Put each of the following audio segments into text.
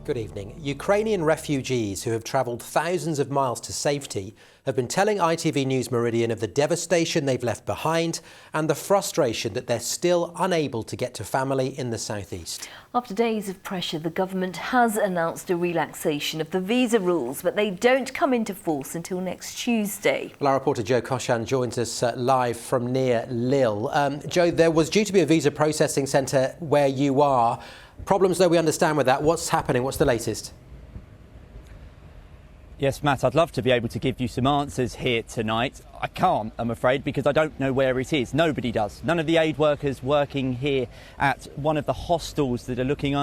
Good evening. Ukrainian refugees who have travelled thousands of miles to safety have been telling ITV News Meridian of the devastation they've left behind and the frustration that they're still unable to get to family in the southeast. After days of pressure, the government has announced a relaxation of the visa rules, but they don't come into force until next Tuesday. Well, our reporter Joe Coshan joins us live from near Lille. Joe, there was due to be a visa processing centre where you are. Problems, though, we understand with that. What's happening? What's the latest? Yes, Matt, I'd love to be able to give you some answers here tonight. I can't, I'm afraid, because I don't know where it is. Nobody does. None of the aid workers working here at one of the hostels that are looking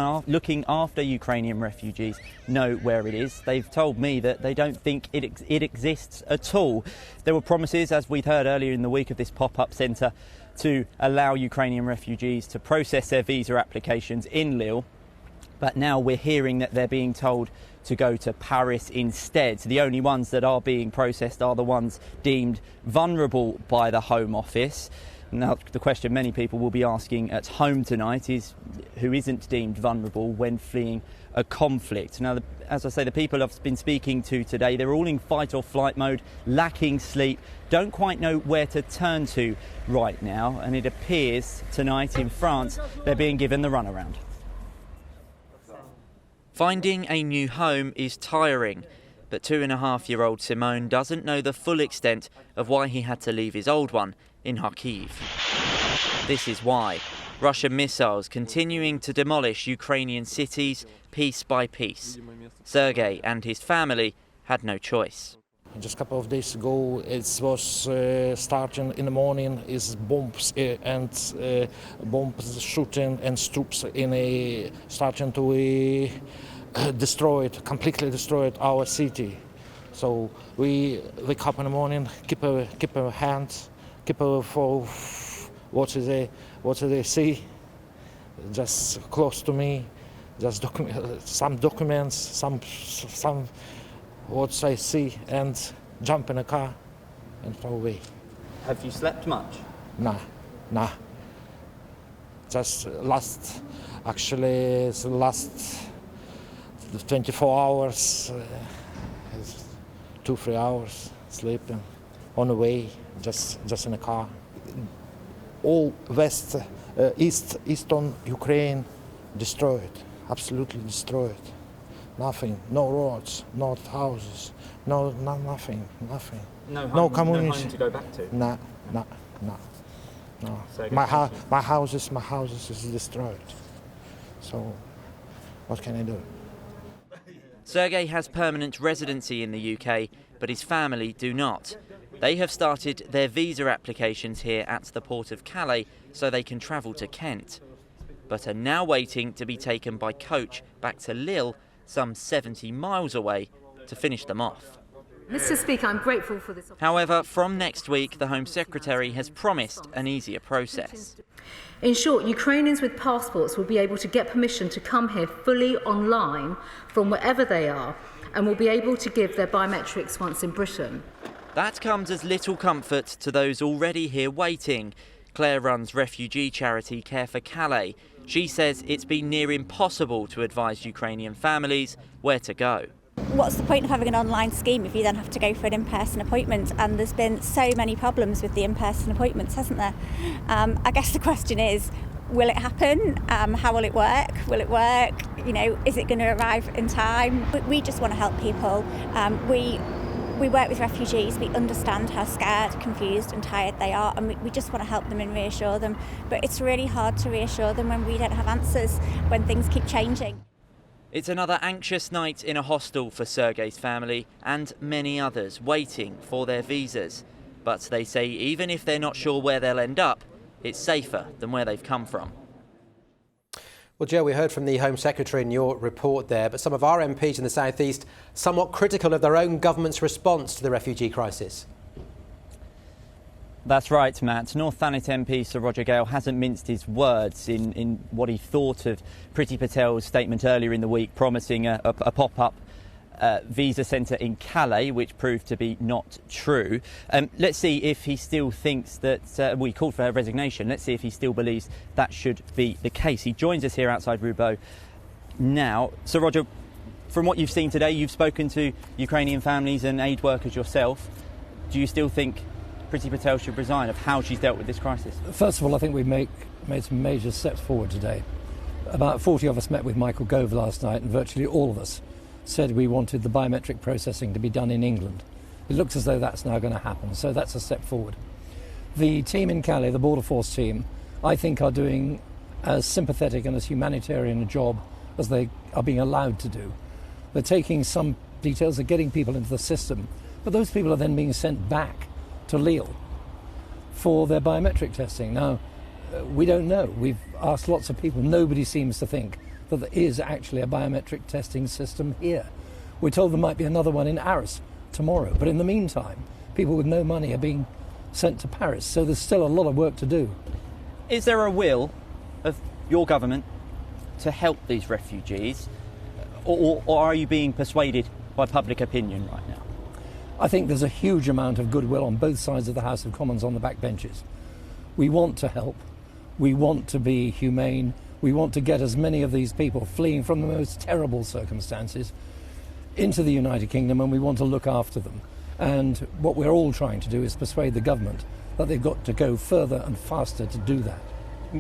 after Ukrainian refugees know where it is. They've told me that they don't think it exists at all. There were promises, as we'd heard earlier in the week, of this pop-up centre to allow Ukrainian refugees to process their visa applications in Lille. But now we're hearing that they're being told to go to Paris instead. So the only ones that are being processed are the ones deemed vulnerable by the Home Office. Now, the question many people will be asking at home tonight is who isn't deemed vulnerable when fleeing a conflict. Now, as I say, the people I've been speaking to today, they're all in fight or flight mode, lacking sleep, don't quite know where to turn to right now. And it appears tonight in France, they're being given the runaround. Finding a new home is tiring, but 2.5-year-old Simone doesn't know the full extent of why he had to leave his old one in Kharkiv. This is why. Russian missiles continuing to demolish Ukrainian cities piece by piece. Sergei and his family had no choice. Just a couple of days ago, it was starting in the morning, is bombs and bombs shooting and troops starting to completely destroyed our city. So we wake up in the morning, keep a hand, keep a for what they see, just close to me, just some documents, some what I see, and jump in a car and fly away. Have you slept much? Nah. Just last 24 hours, 2-3 hours sleeping on the way, just in a car. All eastern Ukraine destroyed, absolutely destroyed. Nothing, no roads, no houses, nothing. No community. No home to go back to? No. So my house is destroyed. So what can I do? Sergei has permanent residency in the UK, but his family do not. They have started their visa applications here at the port of Calais so they can travel to Kent, but are now waiting to be taken by coach back to Lille, some 70 miles away, to finish them off. Mr. Speaker, I'm grateful for this. However, from next week, the Home Secretary has promised an easier process. In short, Ukrainians with passports will be able to get permission to come here fully online from wherever they are and will be able to give their biometrics once in Britain. That comes as little comfort to those already here waiting. Claire runs refugee charity Care for Calais. She says it's been near impossible to advise Ukrainian families where to go. What's the point of having an online scheme if you then have to go for an in-person appointment? And there's been so many problems with the in-person appointments, hasn't there? I guess the question is, will it happen? How will it work? Will it work? Is it going to arrive in time? We just want to help people. We work with refugees, we understand how scared, confused and tired they are, and we just want to help them and reassure them. But it's really hard to reassure them when we don't have answers, when things keep changing. It's another anxious night in a hostel for Sergei's family and many others waiting for their visas. But they say even if they're not sure where they'll end up, it's safer than where they've come from. Well, Joe, we heard from the Home Secretary in your report there, but some of our MPs in the South East somewhat critical of their own government's response to the refugee crisis. That's right, Matt. North Thanet MP Sir Roger Gale hasn't minced his words in what he thought of Priti Patel's statement earlier in the week promising a pop-up visa centre in Calais, which proved to be not true. Let's see if he still thinks that, we called for her resignation, let's see if he still believes that should be the case. He joins us here outside Roubaix now. So Roger, From what you've seen today, you've spoken to Ukrainian families and aid workers yourself. Do you still think Priti Patel should resign, of how she's dealt with this crisis? First of all, I think we've made some major steps forward today. About 40 of us met with Michael Gove last night, and virtually all of us said we wanted the biometric processing to be done in England. It looks as though that's now going to happen, so that's a step forward. The team in Calais, the Border Force team, I think are doing as sympathetic and as humanitarian a job as they are being allowed to do. They're taking some details, they're getting people into the system, but those people are then being sent back to Lille for their biometric testing. Now, we don't know. We've asked lots of people. Nobody seems to think that there is actually a biometric testing system here. We're told there might be another one in Arras tomorrow, but in the meantime, people with no money are being sent to Paris, so there's still a lot of work to do. Is there a will of your government to help these refugees, or are you being persuaded by public opinion right now? I think there's a huge amount of goodwill on both sides of the House of Commons on the backbenches. We want to help. We want to be humane. We want to get as many of these people fleeing from the most terrible circumstances into the United Kingdom, and we want to look after them. And what we're all trying to do is persuade the government that they've got to go further and faster to do that.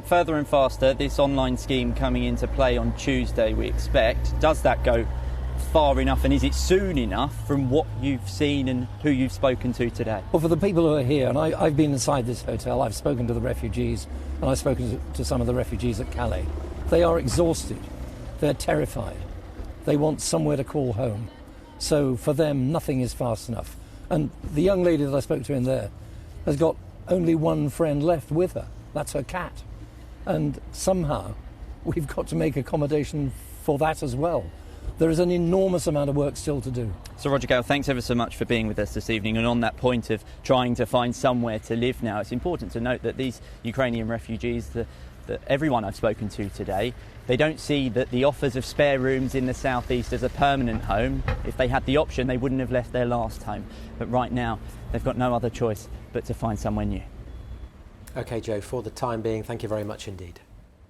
Further and faster, this online scheme coming into play on Tuesday, we expect. Does that go far enough, and is it soon enough from what you've seen and who you've spoken to today? Well, for the people who are here, and I've been inside this hotel, I've spoken to the refugees, and I've spoken to some of the refugees at Calais. They are exhausted. They're terrified. They want somewhere to call home. So for them, nothing is fast enough. And the young lady that I spoke to in there has got only one friend left with her. That's her cat. And somehow we've got to make accommodation for that as well. There is an enormous amount of work still to do. So Roger Gale, thanks ever so much for being with us this evening. And on that point of trying to find somewhere to live now, it's important to note that these Ukrainian refugees, that everyone I've spoken to today, they don't see that the offers of spare rooms in the southeast as a permanent home. If they had the option, they wouldn't have left their last home. But right now, they've got no other choice but to find somewhere new. OK, Joe, for the time being, thank you very much indeed.